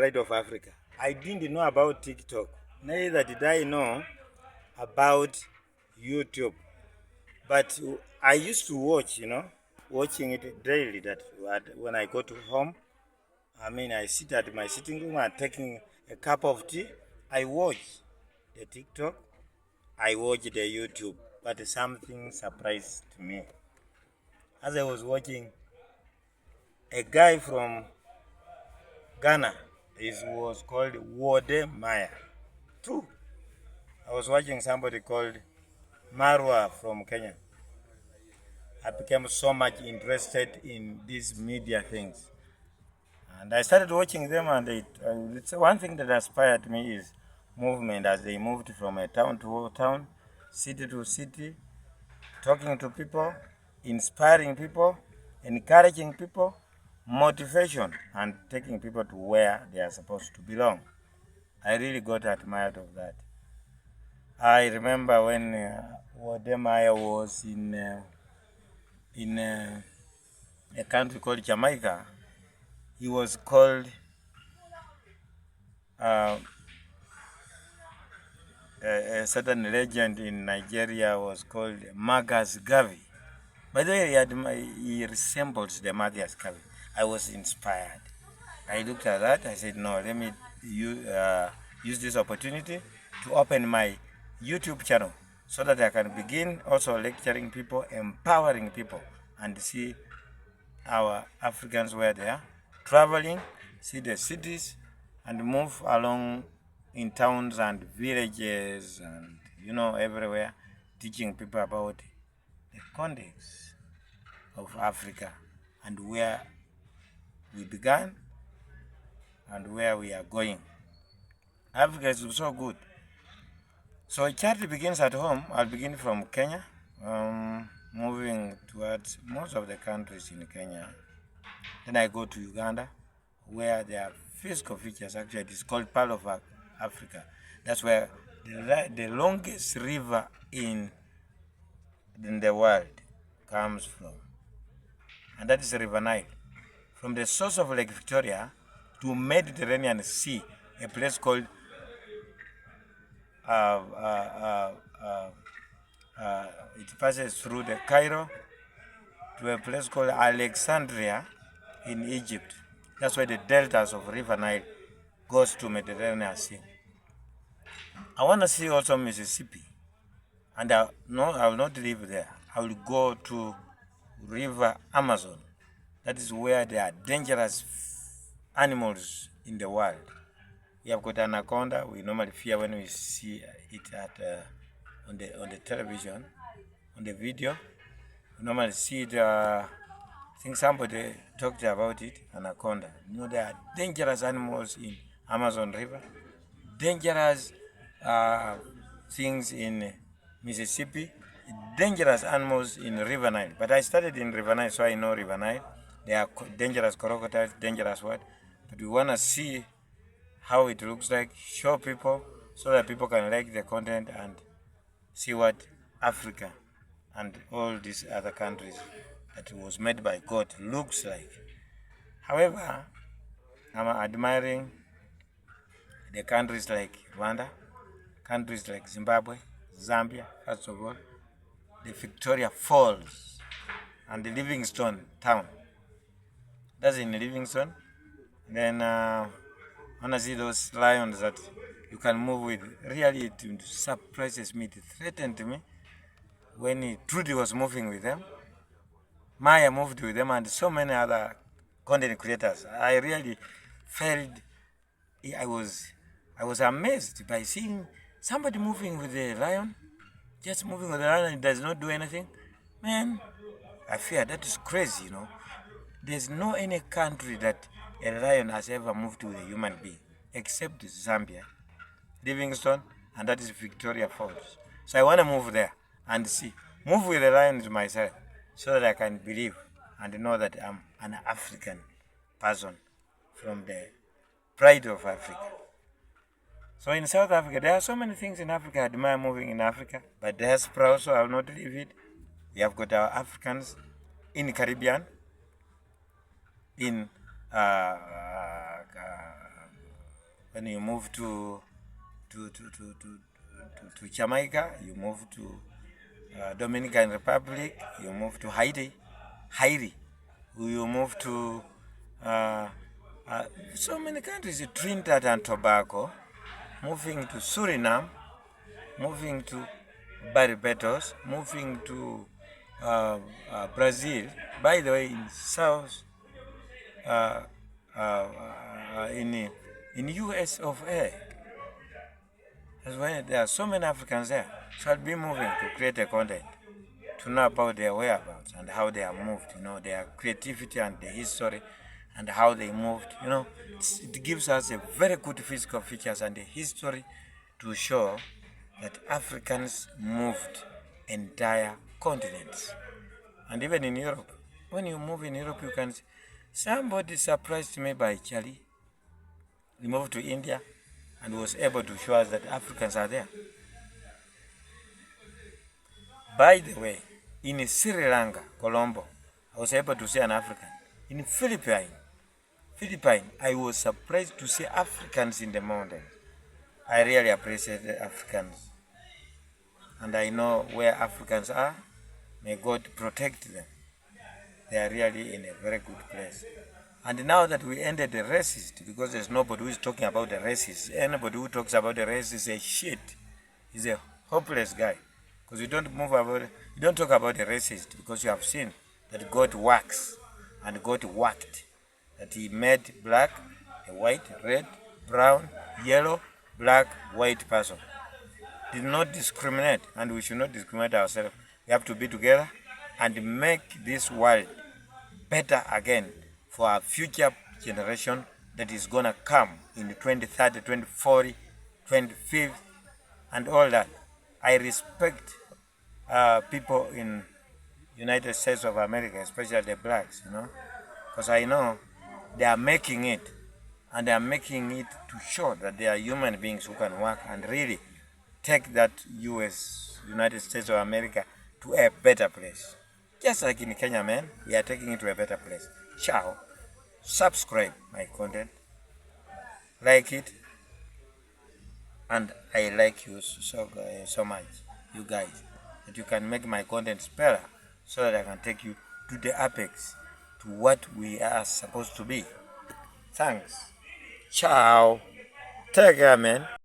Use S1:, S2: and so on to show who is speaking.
S1: Pride of Africa. I didn't know about TikTok. Neither did I know about YouTube. But I used to watch, watching it daily. That when I go to home, I sit at my sitting room and taking a cup of tea. I watch the TikTok. I watch the YouTube. But something surprised me. As I was watching, a guy from Ghana, he was called Wode Maya. True. I was watching somebody called Marwa from Kenya. I became so much interested in these media things. And I started watching them, and it's one thing that inspired me is movement as they moved from a town to town, city to city, talking to people, inspiring people, encouraging people, motivation, and taking people to where they are supposed to belong. I really got admired of that. I remember when Wodemaya was in a country called Jamaica. He was called a certain legend in Nigeria was called Magas Gavi. By the way, he resembles the Magas Gavi. I was inspired. I looked at that. I said, no, let me use this opportunity to open my YouTube channel so that I can begin also lecturing people, empowering people, and see our Africans where they are, traveling, see the cities, and move along in towns and villages and everywhere, teaching people about the context of Africa and where we began and where we are going. Africa is so good. So charity begins at home. I'll begin from Kenya, moving towards most of the countries in Kenya. Then I go to Uganda, where there are physical features. Actually, it is called Pearl of Africa. That's where the longest river in the world comes from. And that is the River Nile. From the source of Lake Victoria to Mediterranean Sea, a place called it passes through the Cairo to a place called Alexandria in Egypt. That's why the deltas of River Nile goes to Mediterranean Sea. I want to see also Mississippi, and I will not live there. I will go to River Amazon. That is where there are dangerous animals in the world. We have got anaconda. We normally fear when we see it on the television, on the video. We normally see it. I think somebody talked about it. Anaconda. There are dangerous animals in Amazon River. Dangerous things in Mississippi. Dangerous animals in River Nile. But I studied in River Nile, so I know River Nile. There are dangerous crocodiles, dangerous what. But we want to see how it looks like, show people so that people can like the content and see what Africa and all these other countries that was made by God looks like. However, I'm admiring the countries like Rwanda, countries like Zimbabwe, Zambia, first of all, the Victoria Falls, and the Livingstone town. That's in Livingstone. Then I want to see those lions that you can move with. Really, it surprises me. It threatened me when Trudy was moving with them. Maya moved with them, and so many other content creators. I really felt I was amazed by seeing somebody moving with the lion, just moving with the lion and it does not do anything. Man, I fear that is crazy, There's no any country that a lion has ever moved with a human being, except Zambia, Livingstone, and that is Victoria Falls. So I want to move there and move with the lions myself, so that I can believe and know that I'm an African person from the pride of Africa. So in South Africa, there are so many things in Africa. I admire moving in Africa, but diaspora also, I will not leave it. We have got our Africans in the Caribbean, in When you move to Jamaica, you move to Dominican Republic, you move to Haiti, you move to so many countries, Trinidad and Tobago, moving to Suriname, moving to Barbados, moving to Brazil. By the way, in South, uh, in US of A, that's why there are so many Africans there. So I'll be moving to create a content to know about their whereabouts and how they are moved, their creativity and the history and how they moved. It gives us a very good physical features and the history to show that Africans moved entire continents. And even in Europe, when you move in Europe, you can see somebody surprised me by Charlie. He moved to India and was able to show us that Africans are there. By the way, in Sri Lanka, Colombo, I was able to see an African. In Philippines, I was surprised to see Africans in the mountains. I really appreciate the Africans. And I know where Africans are. May God protect them. They are really in a very good place. And now that we ended the racist, because there's nobody who is talking about the racist. Anybody who talks about the racist is a shit. He's a hopeless guy. Because you don't talk about the racist because you have seen that God works and God worked. That he made black, a white, red, brown, yellow, black, white person. Did not discriminate, and we should not discriminate ourselves. We have to be together and make this world better again for our future generation that is going to come in 2030, 2040, 2050, and all that. I respect people in United States of America, especially the blacks, because I know they are making it, and they are making it to show that they are human beings who can work and really take that United States of America to a better place. Just like in Kenya, man, we are taking it to a better place. Ciao. Subscribe my content, like it, and I like you so much, you guys, that you can make my content better so that I can take you to the apex, to what we are supposed to be. Thanks. Ciao. Take care, man.